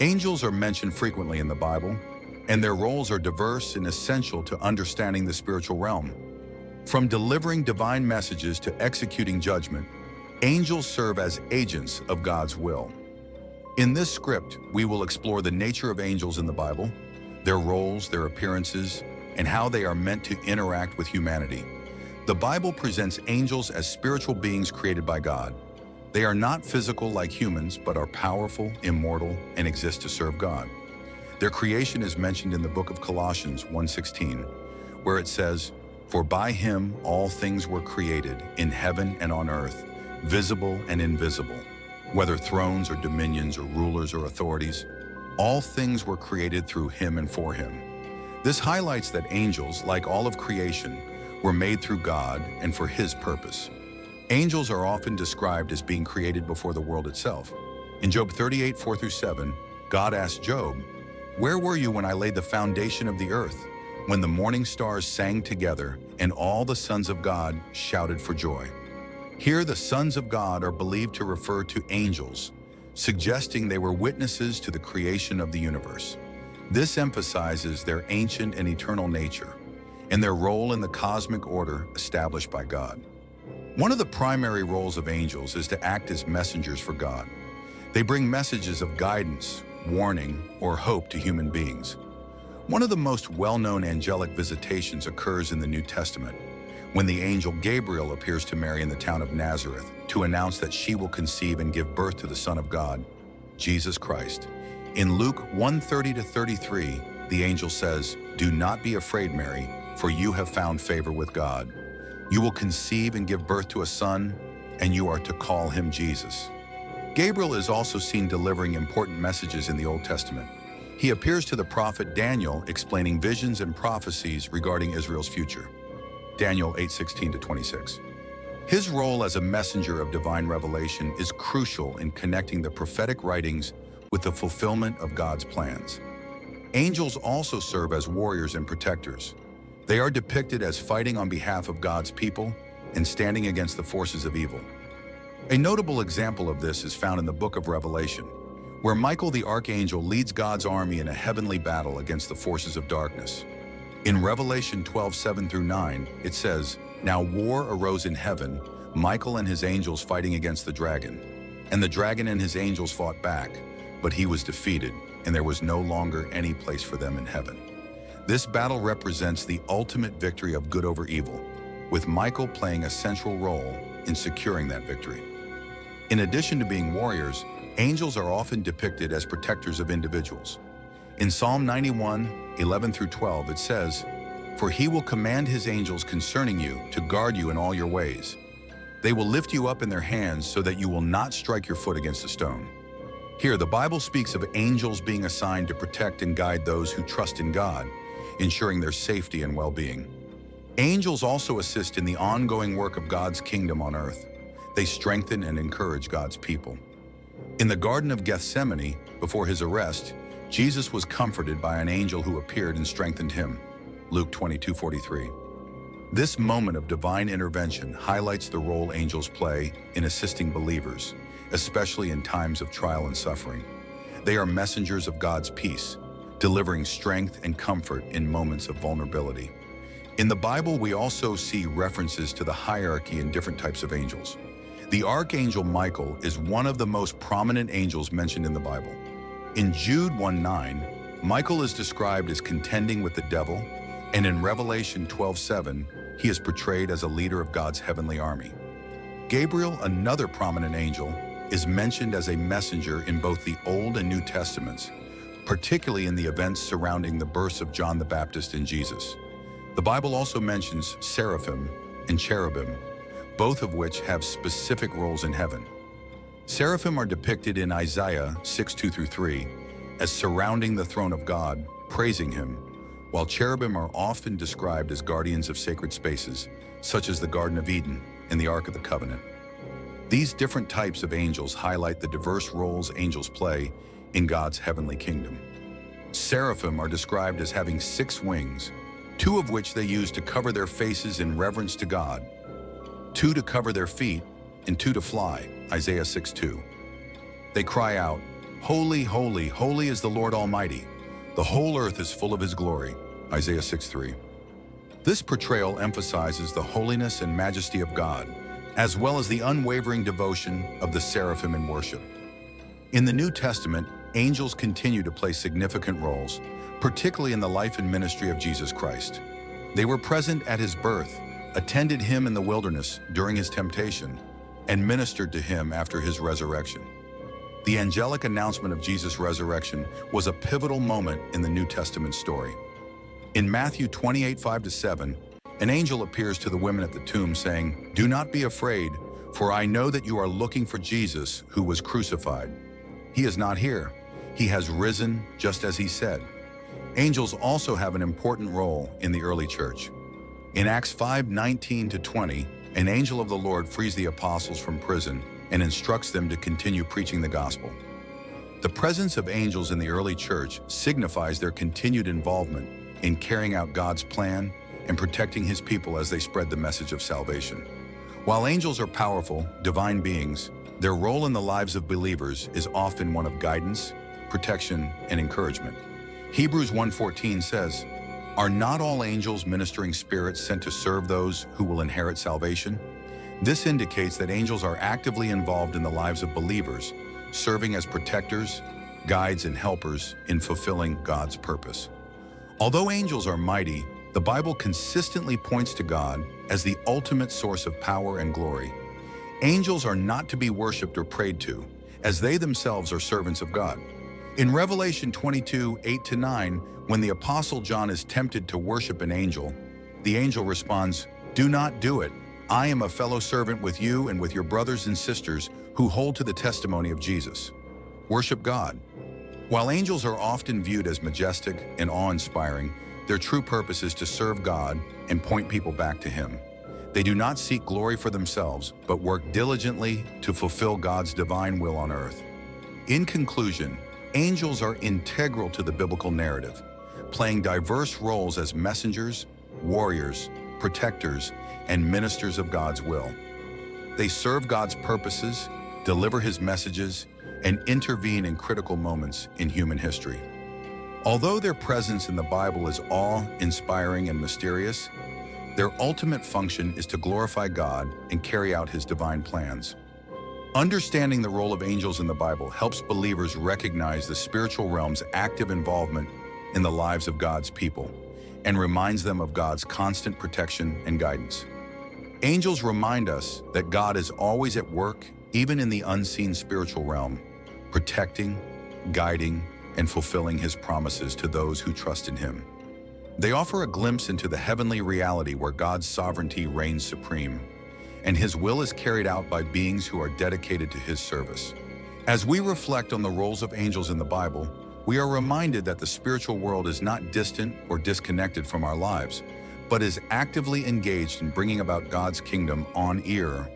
Angels are mentioned frequently in the Bible, and their roles are diverse and essential to understanding the spiritual realm. From delivering divine messages to executing judgment, angels serve as agents of God's will. In this script, we will explore the nature of angels in the Bible, their roles, their appearances, and how they are meant to interact with humanity. The Bible presents angels as spiritual beings created by God. They are not physical like humans, but are powerful, immortal, and exist to serve God. Their creation is mentioned in the book of Colossians 1:16, where it says, "For by him all things were created, in heaven and on earth, visible and invisible, whether thrones or dominions or rulers or authorities, all things were created through him and for him." This highlights that angels, like all of creation, were made through God and for his purpose. Angels are often described as being created before the world itself. In Job 38:4-7, God asked Job, "Where were you when I laid the foundation of the earth, when the morning stars sang together and all the sons of God shouted for joy?" Here, the sons of God are believed to refer to angels, suggesting they were witnesses to the creation of the universe. This emphasizes their ancient and eternal nature and their role in the cosmic order established by God. One of the primary roles of angels is to act as messengers for God. They bring messages of guidance, warning, or hope to human beings. One of the most well-known angelic visitations occurs in the New Testament, when the angel Gabriel appears to Mary in the town of Nazareth to announce that she will conceive and give birth to the Son of God, Jesus Christ. In Luke 1:30-33, the angel says, "Do not be afraid, Mary, for you have found favor with God. You will conceive and give birth to a son, and you are to call him Jesus." Gabriel is also seen delivering important messages in the Old Testament. He appears to the prophet Daniel explaining visions and prophecies regarding Israel's future. Daniel 8:16-26. His role as a messenger of divine revelation is crucial in connecting the prophetic writings with the fulfillment of God's plans. Angels also serve as warriors and protectors. They are depicted as fighting on behalf of God's people and standing against the forces of evil. A notable example of this is found in the book of Revelation, where Michael the archangel leads God's army in a heavenly battle against the forces of darkness. In Revelation 12:7-9, it says, "Now war arose in heaven, Michael and his angels fighting against the dragon. And the dragon and his angels fought back, but he was defeated, and there was no longer any place for them in heaven." This battle represents the ultimate victory of good over evil, with Michael playing a central role in securing that victory. In addition to being warriors, angels are often depicted as protectors of individuals. In Psalm 91:11-12, it says, "For he will command his angels concerning you to guard you in all your ways. They will lift you up in their hands so that you will not strike your foot against a stone." Here, the Bible speaks of angels being assigned to protect and guide those who trust in God, ensuring their safety and well-being. Angels also assist in the ongoing work of God's kingdom on earth. They strengthen and encourage God's people. In the Garden of Gethsemane, before his arrest, Jesus was comforted by an angel who appeared and strengthened him. Luke 22:43. This moment of divine intervention highlights the role angels play in assisting believers, especially in times of trial and suffering. They are messengers of God's peace, delivering strength and comfort in moments of vulnerability. In the Bible, we also see references to the hierarchy in different types of angels. The archangel Michael is one of the most prominent angels mentioned in the Bible. In Jude 1:9, Michael is described as contending with the devil, and in Revelation 12:7, he is portrayed as a leader of God's heavenly army. Gabriel, another prominent angel, is mentioned as a messenger in both the Old and New Testaments, particularly in the events surrounding the births of John the Baptist and Jesus. The Bible also mentions seraphim and cherubim, both of which have specific roles in heaven. Seraphim are depicted in Isaiah 6:2-3 as surrounding the throne of God, praising him, while cherubim are often described as guardians of sacred spaces, such as the Garden of Eden and the Ark of the Covenant. These different types of angels highlight the diverse roles angels play in God's heavenly kingdom. Seraphim are described as having 6 wings, 2 of which they use to cover their faces in reverence to God, 2 to cover their feet, and 2 to fly, Isaiah 6:2. They cry out, "Holy, holy, holy is the Lord Almighty. The whole earth is full of his glory." Isaiah 6:3. This portrayal emphasizes the holiness and majesty of God, as well as the unwavering devotion of the seraphim in worship. In the New Testament, angels continue to play significant roles, particularly in the life and ministry of Jesus Christ. They were present at his birth, attended him in the wilderness during his temptation, and ministered to him after his resurrection. The angelic announcement of Jesus' resurrection was a pivotal moment in the New Testament story. In Matthew 28:5-7, an angel appears to the women at the tomb saying, "Do not be afraid, for I know that you are looking for Jesus who was crucified. He is not here. He has risen just as he said." Angels also have an important role in the early church. In Acts 5:19-20, an angel of the Lord frees the apostles from prison and instructs them to continue preaching the gospel. The presence of angels in the early church signifies their continued involvement in carrying out God's plan and protecting his people as they spread the message of salvation. While angels are powerful, divine beings, their role in the lives of believers is often one of guidance, protection, and encouragement. Hebrews 1:14 says, "Are not all angels ministering spirits sent to serve those who will inherit salvation?" This indicates that angels are actively involved in the lives of believers, serving as protectors, guides, and helpers in fulfilling God's purpose. Although angels are mighty, the Bible consistently points to God as the ultimate source of power and glory. Angels are not to be worshipped or prayed to, as they themselves are servants of God. In Revelation 22:8-9, when the Apostle John is tempted to worship an angel, the angel responds, "Do not do it. I am a fellow servant with you and with your brothers and sisters who hold to the testimony of Jesus." Worship God. While angels are often viewed as majestic and awe-inspiring, their true purpose is to serve God and point people back to him. They do not seek glory for themselves, but work diligently to fulfill God's divine will on earth. In conclusion, angels are integral to the biblical narrative, playing diverse roles as messengers, warriors, protectors, and ministers of God's will. They serve God's purposes, deliver his messages, and intervene in critical moments in human history. Although their presence in the Bible is awe-inspiring and mysterious, their ultimate function is to glorify God and carry out his divine plans. Understanding the role of angels in the Bible helps believers recognize the spiritual realm's active involvement in the lives of God's people and reminds them of God's constant protection and guidance. Angels remind us that God is always at work, even in the unseen spiritual realm, protecting, guiding, and fulfilling his promises to those who trust in him. They offer a glimpse into the heavenly reality where God's sovereignty reigns supreme, and his will is carried out by beings who are dedicated to his service. As we reflect on the roles of angels in the Bible, we are reminded that the spiritual world is not distant or disconnected from our lives, but is actively engaged in bringing about God's kingdom on earth